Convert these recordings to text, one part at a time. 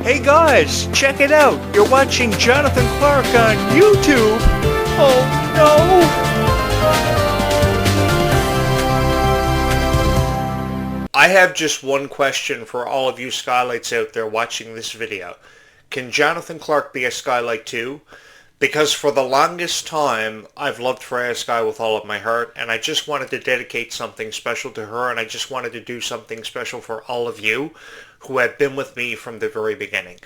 Hey guys, check it out. You're watching Jonathan Clarke on YouTube. Oh no. I have just one question for all of you Skylights out there watching this video. Can Jonathan Clarke be a Skylight too? Because for the longest time, I've loved Freya Skye with all of my heart, and I just wanted to dedicate something special to her, and I just wanted to do something special for all of you who have been with me from the very beginning.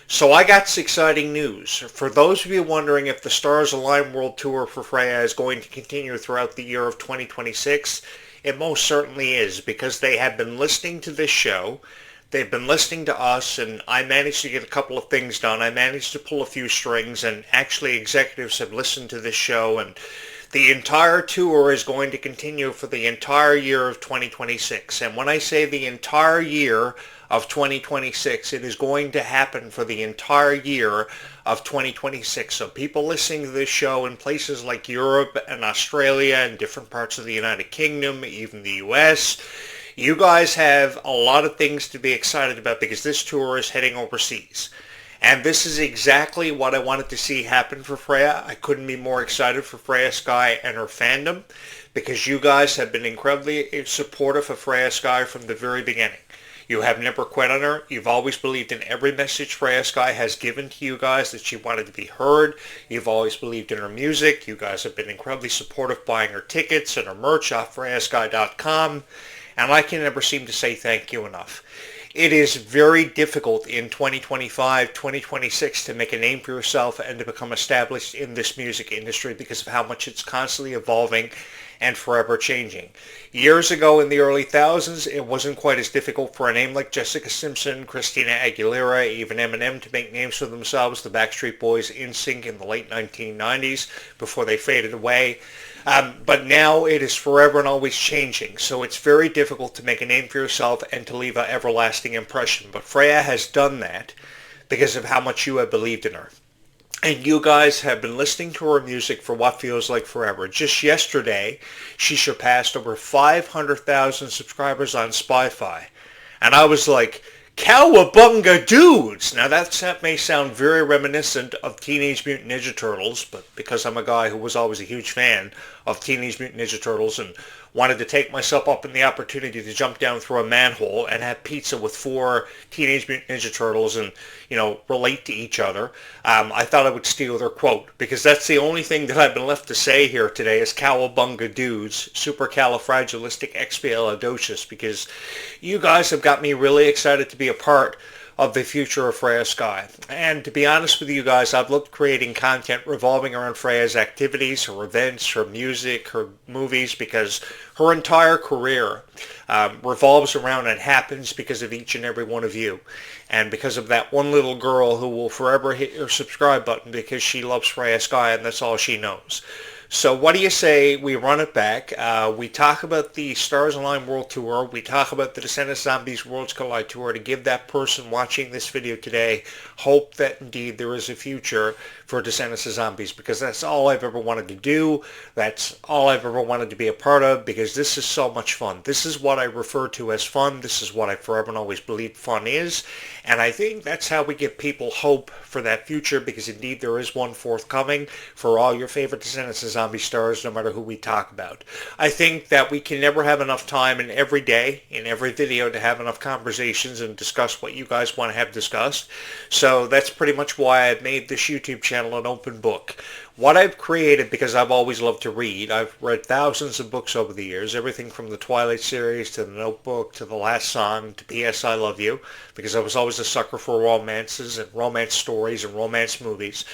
So I got some exciting news. For those of you wondering if the Stars Align World Tour for Freya is going to continue throughout the year of 2026, it most certainly is, because they have been listening to this show. They've been listening to us, and I managed to get a couple of things done. I managed to pull a few strings, and actually executives have listened to this show, and the entire tour is going to continue for the entire year of 2026. And when I say the entire year of 2026, it is going to happen for the entire year of 2026. So people listening to this show in places like Europe and Australia and different parts of the United Kingdom, even the US, you guys have a lot of things to be excited about because this tour is heading overseas. And this is exactly what I wanted to see happen for Freya. I couldn't be more excited for Freya Skye and her fandom because you guys have been incredibly supportive of Freya Skye from the very beginning. You have never quit on her. You've always believed in every message Freya Skye has given to you guys that she wanted to be heard. You've always believed in her music. You guys have been incredibly supportive buying her tickets and her merch off FreyaSkye.com. And I can never seem to say thank you enough. It is very difficult in 2025, 2026 to make a name for yourself and to become established in this music industry because of how much it's constantly evolving and forever changing. Years ago in the early thousands, it wasn't quite as difficult for a name like Jessica Simpson, Christina Aguilera, even Eminem to make names for themselves, the Backstreet Boys, NSYNC in the late 1990s before they faded away. But now it is forever and always changing, so it's very difficult to make a name for yourself and to leave an everlasting impression. But Freya has done that because of how much you have believed in her. And you guys have been listening to her music for what feels like forever. Just yesterday, she surpassed over 500,000 subscribers on Spotify. And I was like, cowabunga dudes! Now that may sound very reminiscent of Teenage Mutant Ninja Turtles, but because I'm a guy who was always a huge fan of Teenage Mutant Ninja Turtles and wanted to take myself up in the opportunity to jump down through a manhole and have pizza with 4 Teenage Mutant Ninja Turtles and, relate to each other, I thought I would steal their quote, because that's the only thing that I've been left to say here today is cowabunga dudes, supercalifragilisticexpialidocious, because you guys have got me really excited to be a part of the future of Freya Skye. And to be honest with you guys, I've loved creating content revolving around Freya's activities, her events, her music, her movies, because her entire career revolves around and happens because of each and every one of you. And because of that one little girl who will forever hit her subscribe button because she loves Freya Skye and that's all she knows. So what do you say we run it back? We talk about the Stars Align World Tour. We talk about the Descendants Zombies Worlds Collide Tour to give that person watching this video today hope that indeed there is a future for Descendants of Zombies, because that's all I've ever wanted to do. That's all I've ever wanted to be a part of, because this is so much fun. This is what I refer to as fun. This is what I forever and always believed fun is. And I think that's how we give people hope for that future, because indeed there is one forthcoming for all your favorite Descendants of Zombie stars, no matter who we talk about. I think that we can never have enough time in every day, in every video, to have enough conversations and discuss what you guys want to have discussed. So that's pretty much why I've made this YouTube channel an open book. What I've created, because I've always loved to read, I've read thousands of books over the years, everything from the Twilight series to the Notebook to The Last Song to P.S. I Love You, because I was always a sucker for romances and romance stories and romance movies.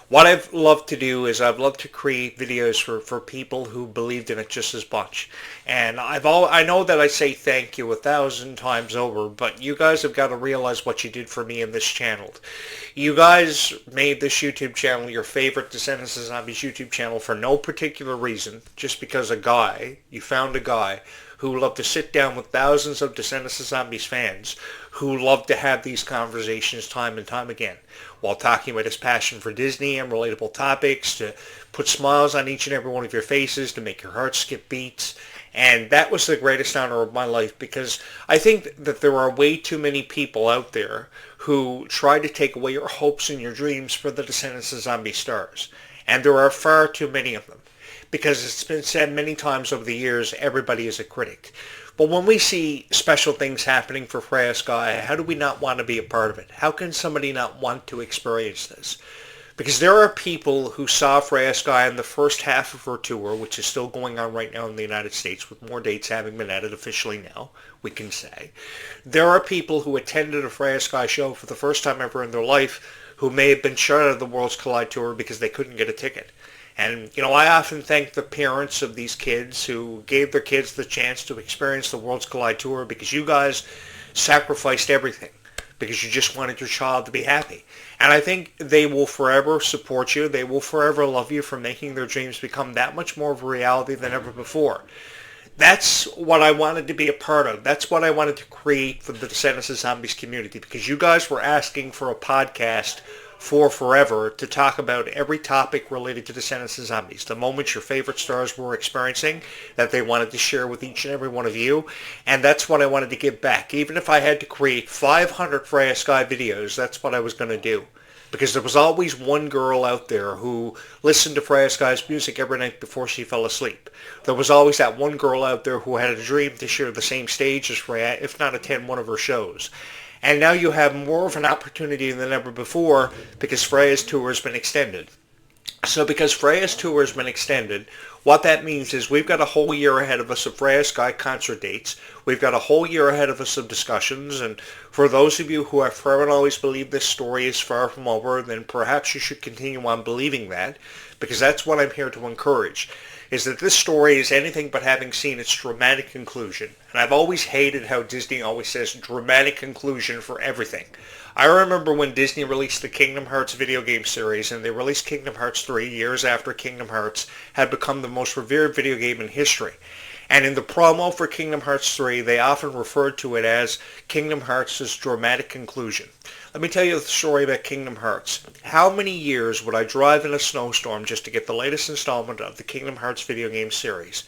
What I've loved to do is I've loved to create videos for people who believed in it just as much. And I know that I say thank you 1,000 times over, but you guys have got to realize what you did for me in this channel. You guys made this YouTube channel your favorite Descendants of Zombies YouTube channel for no particular reason, just because you found a guy who loved to sit down with thousands of Descendants of Zombies fans who loved to have these conversations time and time again, while talking about his passion for Disney and relatable topics, to put smiles on each and every one of your faces, to make your heart skip beats, And that was the greatest honor of my life, because I think that there are way too many people out there who try to take away your hopes and your dreams for the Descendants of Zombie stars. And there are far too many of them. Because it's been said many times over the years, everybody is a critic. But when we see special things happening for Freya Skye, how do we not want to be a part of it? How can somebody not want to experience this? Because there are people who saw Freya Skye in the first half of her tour, which is still going on right now in the United States, with more dates having been added officially now, we can say. There are people who attended a Freya Skye show for the first time ever in their life who may have been shut out of the Worlds Collide Tour because they couldn't get a ticket. And, I often thank the parents of these kids who gave their kids the chance to experience the Worlds Collide Tour, because you guys sacrificed everything because you just wanted your child to be happy. And I think they will forever support you. They will forever love you for making their dreams become that much more of a reality than ever before. That's what I wanted to be a part of. That's what I wanted to create for the Descendants of Zombies community, because you guys were asking for a podcast for forever to talk about every topic related to Descendants of Zombies, the moments your favorite stars were experiencing that they wanted to share with each and every one of you, and that's what I wanted to give back. Even if I had to create 500 Freya Skye videos, that's what I was going to do. Because there was always one girl out there who listened to Freya Skye's music every night before she fell asleep. There was always that one girl out there who had a dream to share the same stage as Freya, if not attend one of her shows. And now you have more of an opportunity than ever before, because Freya's tour has been extended. So because Freya's tour has been extended, what that means is we've got a whole year ahead of us of Freya Skye concert dates. We've got a whole year ahead of us of discussions. And for those of you who have forever and always believed this story is far from over, then perhaps you should continue on believing that, because that's what I'm here to encourage, is that this story is anything but having seen its dramatic conclusion. And I've always hated how Disney always says dramatic conclusion for everything. I remember when Disney released the Kingdom Hearts video game series, and they released Kingdom Hearts 3 years after Kingdom Hearts had become the most revered video game in history. And in the promo for Kingdom Hearts 3, they often referred to it as Kingdom Hearts' dramatic conclusion. Let me tell you the story about Kingdom Hearts. How many years would I drive in a snowstorm just to get the latest installment of the Kingdom Hearts video game series?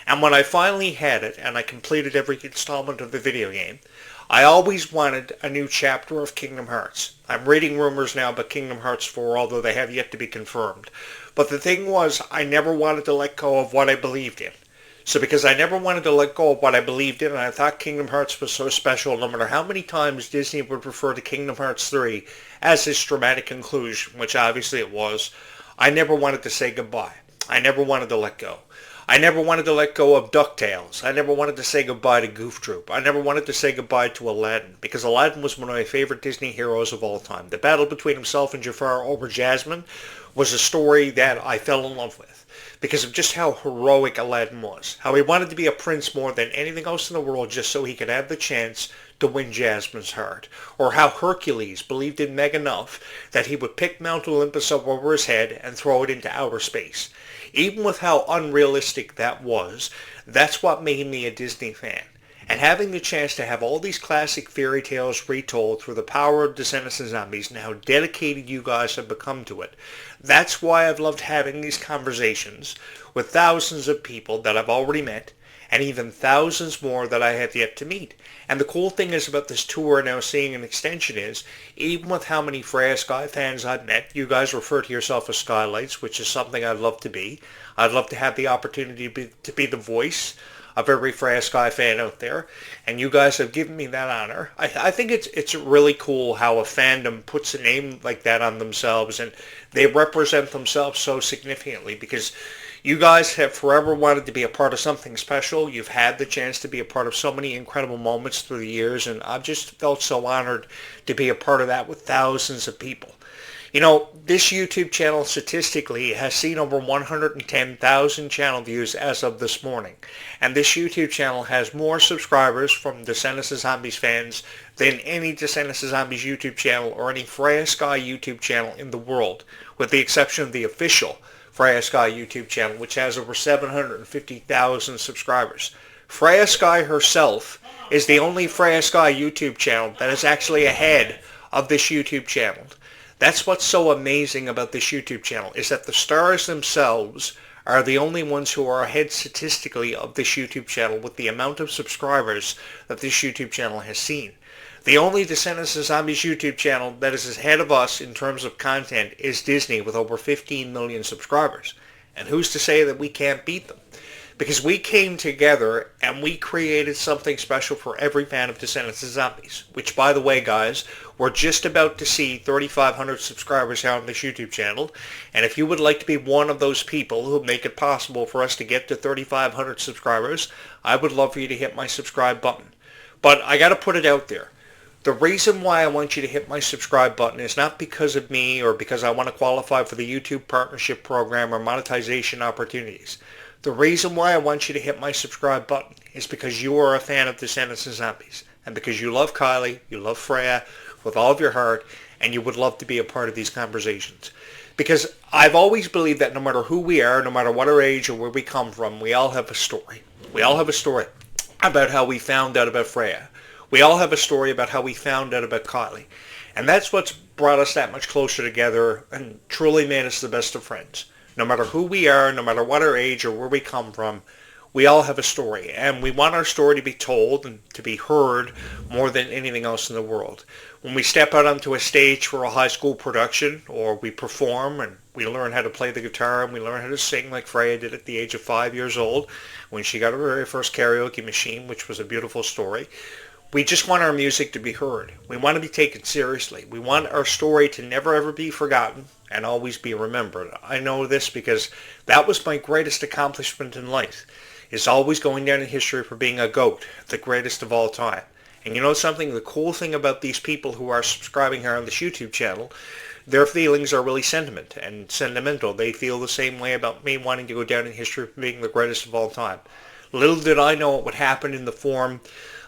And when I finally had it, and I completed every installment of the video game, I always wanted a new chapter of Kingdom Hearts. I'm reading rumors now about Kingdom Hearts 4, although they have yet to be confirmed. But the thing was, I never wanted to let go of what I believed in. So because I never wanted to let go of what I believed in, and I thought Kingdom Hearts was so special, no matter how many times Disney would refer to Kingdom Hearts 3 as its dramatic conclusion, which obviously it was, I never wanted to say goodbye. I never wanted to let go. I never wanted to let go of DuckTales. I never wanted to say goodbye to Goof Troop. I never wanted to say goodbye to Aladdin, because Aladdin was one of my favorite Disney heroes of all time. The battle between himself and Jafar over Jasmine was a story that I fell in love with, because of just how heroic Aladdin was. How he wanted to be a prince more than anything else in the world just so he could have the chance to win Jasmine's heart. Or how Hercules believed in Meg enough that he would pick Mount Olympus up over his head and throw it into outer space. Even with how unrealistic that was, that's what made me a Disney fan. And having the chance to have all these classic fairy tales retold through the power of Descendants of Zombies and how dedicated you guys have become to it, that's why I've loved having these conversations with thousands of people that I've already met, and even thousands more that I have yet to meet. And the cool thing is about this tour now seeing an extension is, even with how many Freya Skye fans I've met, you guys refer to yourself as Skylights, which is something I'd love to be. I'd love to have the opportunity to be the voice of every Freya Skye fan out there, and you guys have given me that honor. I think it's really cool how a fandom puts a name like that on themselves, and they represent themselves so significantly, because you guys have forever wanted to be a part of something special. You've had the chance to be a part of so many incredible moments through the years, and I've just felt so honored to be a part of that with thousands of people. You know, this YouTube channel statistically has seen over 110,000 channel views as of this morning. And this YouTube channel has more subscribers from Descendants of Zombies fans than any Descendants of Zombies YouTube channel or any Freya Skye YouTube channel in the world, with the exception of the official Freya Skye YouTube channel, which has over 750,000 subscribers. Freya Skye herself is the only Freya Skye YouTube channel that is actually ahead of this YouTube channel. That's what's so amazing about this YouTube channel, is that the stars themselves are the only ones who are ahead statistically of this YouTube channel with the amount of subscribers that this YouTube channel has seen. The only Descendants of Zombies YouTube channel that is ahead of us in terms of content is Disney with over 15 million subscribers. And who's to say that we can't beat them? Because we came together and we created something special for every fan of Descendants of Zombies. Which, by the way, guys, we're just about to see 3,500 subscribers here on this YouTube channel. And if you would like to be one of those people who make it possible for us to get to 3,500 subscribers, I would love for you to hit my subscribe button. But I got to put it out there. The reason why I want you to hit my subscribe button is not because of me or because I want to qualify for the YouTube Partnership Program or monetization opportunities. The reason why I want you to hit my subscribe button is because you are a fan of Descendants of Zombies and because you love Kylie, you love Freya with all of your heart, and you would love to be a part of these conversations. Because I've always believed that no matter who we are, no matter what our age or where we come from, we all have a story. We all have a story about how we found out about Freya. We all have a story about how we found out about Kylie. And that's what's brought us that much closer together and truly made us the best of friends. No matter who we are, no matter what our age or where we come from, we all have a story. And we want our story to be told and to be heard more than anything else in the world. When we step out onto a stage for a high school production, or we perform and we learn how to play the guitar and we learn how to sing like Freya did at the age of 5 years old when she got her very first karaoke machine, which was a beautiful story. We just want our music to be heard. We want to be taken seriously. We want our story to never ever be forgotten and always be remembered. I know this because that was my greatest accomplishment in life, is always going down in history for being a GOAT, the greatest of all time. And you know something? The cool thing about these people who are subscribing here on this YouTube channel, their feelings are really sentimental. They feel the same way about me wanting to go down in history for being the greatest of all time. Little did I know it would happen in the form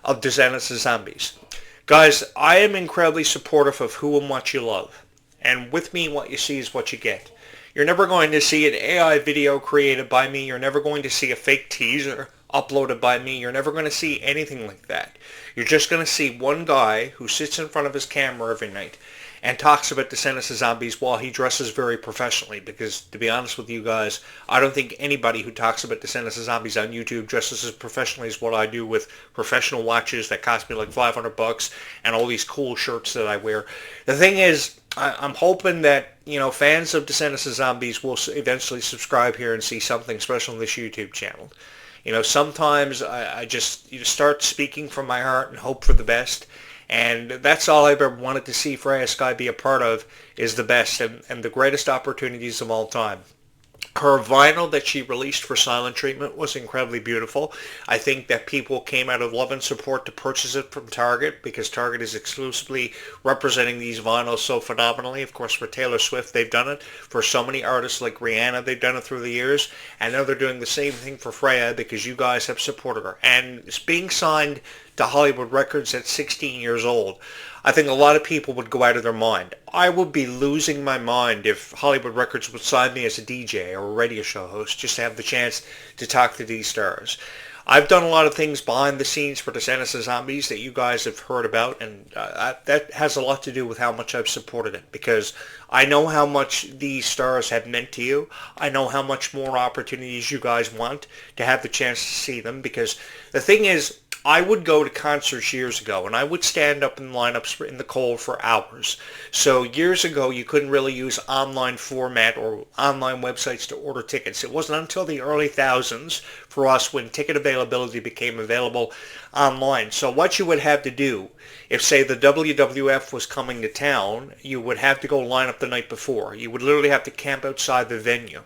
of Descendants of Zombies. Guys, I am incredibly supportive of who and what you love. And with me, what you see is what you get. You're never going to see an AI video created by me. You're never going to see a fake teaser uploaded by me. You're never going to see anything like that. You're just going to see one guy who sits in front of his camera every night and talks about Descendants of Zombies while he dresses very professionally. Because, to be honest with you guys, I don't think anybody who talks about Descendants of Zombies on YouTube dresses as professionally as what I do with professional watches that cost me like $500 and all these cool shirts that I wear. The thing is, I'm hoping that, fans of Descendants of Zombies will eventually subscribe here and see something special on this YouTube channel. Sometimes I just start speaking from my heart and hope for the best. And that's all I've ever wanted to see Freya Skye be a part of, is the best and the greatest opportunities of all time. Her vinyl that she released for Silent Treatment was incredibly beautiful. I think that people came out of love and support to purchase it from Target because Target is exclusively representing these vinyls so phenomenally. Of course, for Taylor Swift, they've done it. For so many artists like Rihanna, they've done it through the years. And now they're doing the same thing for Freya because you guys have supported her. And it's being signed to Hollywood Records at 16 years old. I think a lot of people would go out of their mind. I would be losing my mind if Hollywood Records would sign me as a DJ or a radio show host just to have the chance to talk to these stars. I've done a lot of things behind the scenes for Descendants of Zombies that you guys have heard about, and that has a lot to do with how much I've supported it, because I know how much these stars have meant to you. I know how much more opportunities you guys want to have the chance to see them, because the thing is, I would go to concerts years ago, and I would stand up in lineups in the cold for hours. So years ago, you couldn't really use online format or online websites to order tickets. It wasn't until the early thousands for us when ticket availability became available online. So what you would have to do, if, say, the WWF was coming to town, you would have to go line up the night before. You would literally have to camp outside the venue.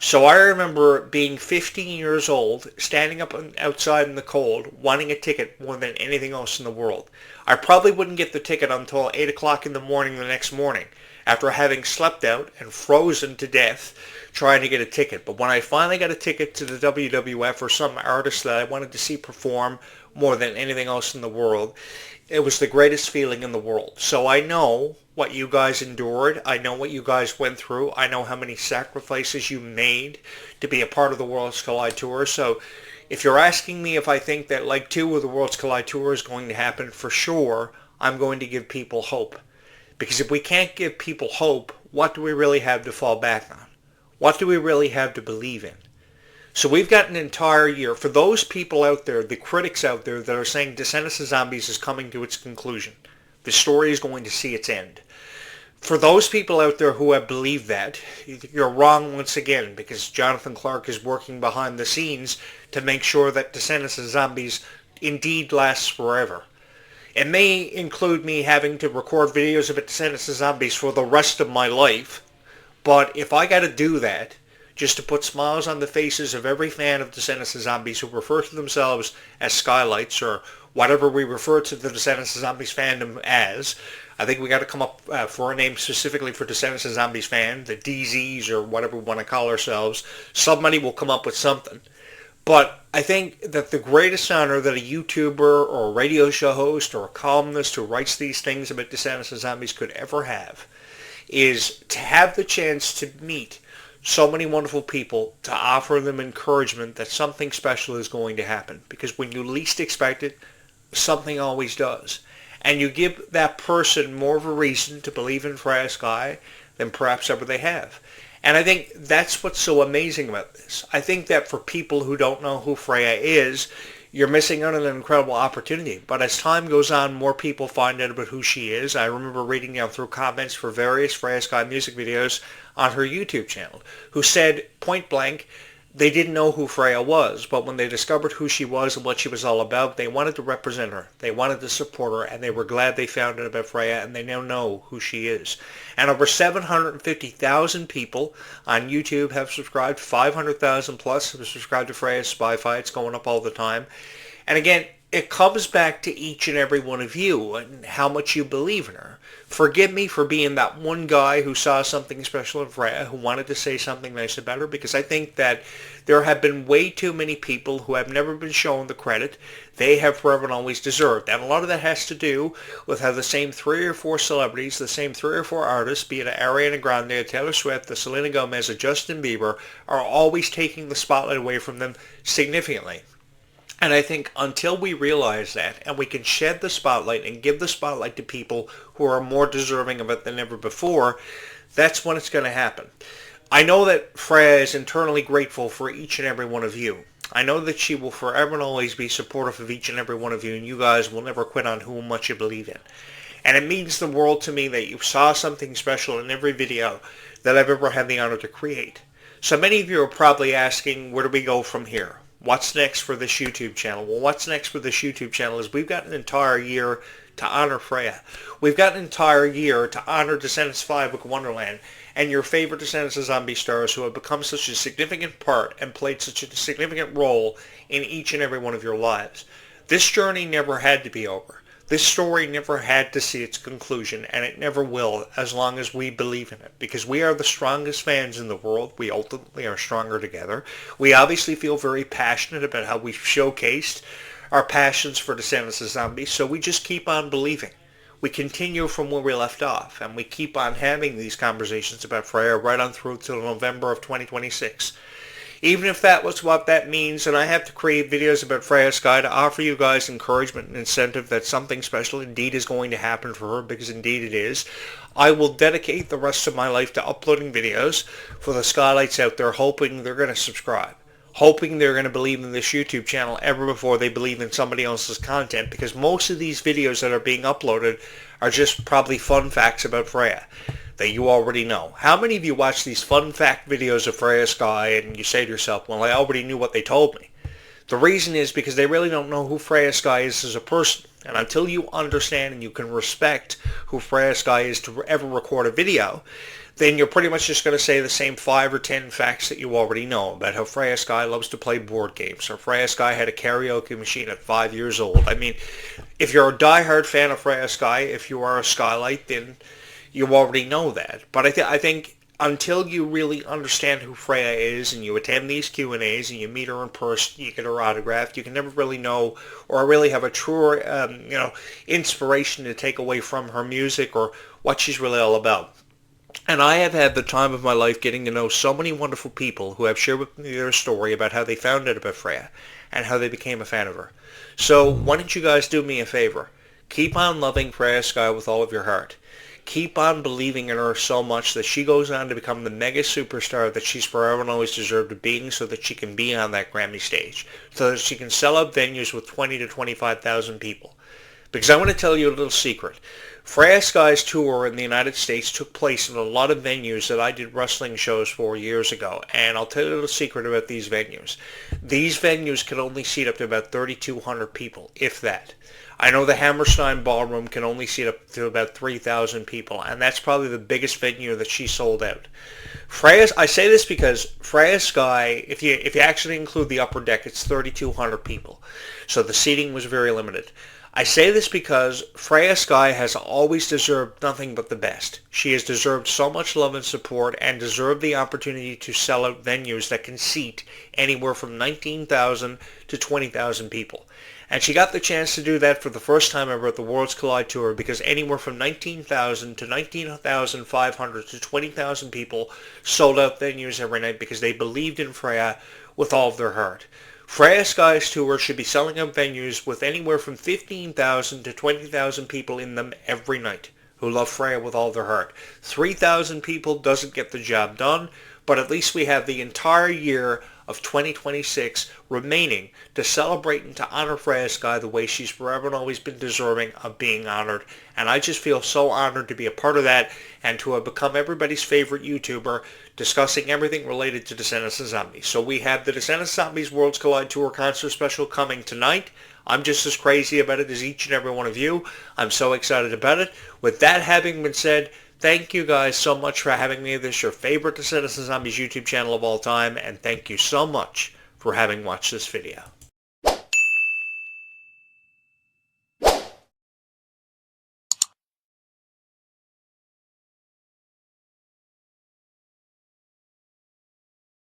So I remember being 15 years old, standing up outside in the cold, wanting a ticket more than anything else in the world. I probably wouldn't get the ticket until 8 o'clock in the morning the next morning, after having slept out and frozen to death trying to get a ticket. But when I finally got a ticket to the WWF or some artist that I wanted to see perform more than anything else in the world, it was the greatest feeling in the world. So I know what you guys endured. I know what you guys went through. I know how many sacrifices you made to be a part of the Worlds Collide Tour. So if you're asking me if I think that Leg 2 of the Worlds Collide Tour is going to happen, for sure, I'm going to give people hope. Because if we can't give people hope, what do we really have to fall back on? what do we really have to believe in? So we've got an entire year. For those people out there, the critics out there that are saying Descendants of Zombies is coming to its conclusion, the story is going to see its end. For those people out there who have believed that, you're wrong once again, because Jonathan Clarke is working behind the scenes to make sure that Descendants of Zombies indeed lasts forever. It may include me having to record videos about Descendants of Zombies for the rest of my life, but if I got to do that, just to put smiles on the faces of every fan of Descendants of Zombies who refer to themselves as Skylights, or whatever we refer to the Descendants of Zombies fandom as, I think we got to come up for a name specifically for Descendants of Zombies fan, the DZs or whatever we want to call ourselves. Somebody will come up with something. But I think that the greatest honor that a YouTuber or a radio show host or a columnist who writes these things about Descendants of Zombies could ever have is to have the chance to meet so many wonderful people, to offer them encouragement that something special is going to happen. Because when you least expect it, something always does. And you give that person more of a reason to believe in Freya Skye than perhaps ever they have. And I think that's what's so amazing about this. I think that for people who don't know who Freya is, you're missing out on an incredible opportunity. But as time goes on, more people find out about who she is. I remember reading down through comments for various Freya Skye music videos on her YouTube channel, who said point blank, they didn't know who Freya was, but when they discovered who she was and what she was all about, they wanted to represent her. They wanted to support her, and they were glad they found out about Freya, and they now know who she is. And over 750,000 people on YouTube have subscribed. 500,000 plus have subscribed to Freya's Spy-Fi. It's going up all the time. And again, it comes back to each and every one of you and how much you believe in her. Forgive me for being that one guy who saw something special in Freya, who wanted to say something nice about her, because I think that there have been way too many people who have never been shown the credit they have forever and always deserved. And a lot of that has to do with how the same 3 or 4 celebrities, the same 3 or 4 artists, be it Ariana Grande, a Taylor Swift, a Selena Gomez, a Justin Bieber, are always taking the spotlight away from them significantly. And I think until we realize that, and we can shed the spotlight and give the spotlight to people who are more deserving of it than ever before, that's when it's going to happen. I know that Freya is internally grateful for each and every one of you. I know that she will forever and always be supportive of each and every one of you, and you guys will never quit on who much you believe in. And it means the world to me that you saw something special in every video that I've ever had the honor to create. So many of you are probably asking, where do we go from here? What's next for this YouTube channel? Well, what's next for this YouTube channel is we've got an entire year to honor Freya. We've got an entire year to honor Descendants 5 Book Wonderland and your favorite Descendants of Zombie stars who have become such a significant part and played such a significant role in each and every one of your lives. This journey never had to be over. This story never had to see its conclusion, and it never will as long as we believe in it, because we are the strongest fans in the world. We ultimately are stronger together. We obviously feel very passionate about how we've showcased our passions for Descendants of Zombies, so we just keep on believing. We continue from where we left off, and we keep on having these conversations about Freya right on through till November of 2026. Even if that was what that means, and I have to create videos about Freya Skye to offer you guys encouragement and incentive that something special indeed is going to happen for her, because indeed it is, I will dedicate the rest of my life to uploading videos for the Skylights out there, hoping they're going to subscribe, hoping they're going to believe in this YouTube channel ever before they believe in somebody else's content, because most of these videos that are being uploaded are just probably fun facts about Freya that you already know. How many of you watch these fun fact videos of Freya Skye and you say to yourself, well, I already knew what they told me? The reason is because they really don't know who Freya Skye is as a person. And until you understand and you can respect who Freya Skye is to ever record a video, then you're pretty much just going to say the same 5 or 10 facts that you already know about how Freya Skye loves to play board games, or Freya Skye had a karaoke machine at 5 years old. I mean, if you're a diehard fan of Freya Skye, if you are a Skylight, then you already know that. But I think until you really understand who Freya is and you attend these Q&As and you meet her in person, you get her autographed, you can never really know or really have a truer inspiration to take away from her music or what she's really all about. And I have had the time of my life getting to know so many wonderful people who have shared with me their story about how they found out about Freya and how they became a fan of her. So why don't you guys do me a favor? Keep on loving Freya Skye with all of your heart. Keep on believing in her so much that she goes on to become the mega superstar that she's forever and always deserved of being, so that she can be on that Grammy stage, so that she can sell out venues with 20 to 25,000 people. Because I want to tell you a little secret. Freya Skye's tour in the United States took place in a lot of venues that I did wrestling shows for years ago, and I'll tell you a little secret about these venues. These venues can only seat up to about 3,200 people, if that. I know the Hammerstein Ballroom can only seat up to about 3,000 people, and that's probably the biggest venue that she sold out. I say this because Freya Skye, if you actually include the upper deck, it's 3,200 people. So the seating was very limited. I say this because Freya Skye has always deserved nothing but the best. She has deserved so much love and support, and deserved the opportunity to sell out venues that can seat anywhere from 19,000 to 20,000 people. And she got the chance to do that for the first time ever at the Worlds Collide Tour, because anywhere from 19,000 to 19,500 to 20,000 people sold out venues every night because they believed in Freya with all of their heart. Freya Skye's tour should be selling out venues with anywhere from 15,000 to 20,000 people in them every night who love Freya with all their heart. 3,000 people doesn't get the job done, but at least we have the entire year of 2026 remaining to celebrate and to honor Freya Skye the way she's forever and always been deserving of being honored. And I just feel so honored to be a part of that, and to have become everybody's favorite YouTuber discussing everything related to Descendants and Zombies. So we have the Descendants and Zombies Worlds Collide Tour concert special coming tonight. I'm just as crazy about it as each and every one of you. I'm so excited about it. With that having been said, thank you guys so much for having me. This is your favorite Descendants and Zombies YouTube channel of all time, and thank you so much for having watched this video.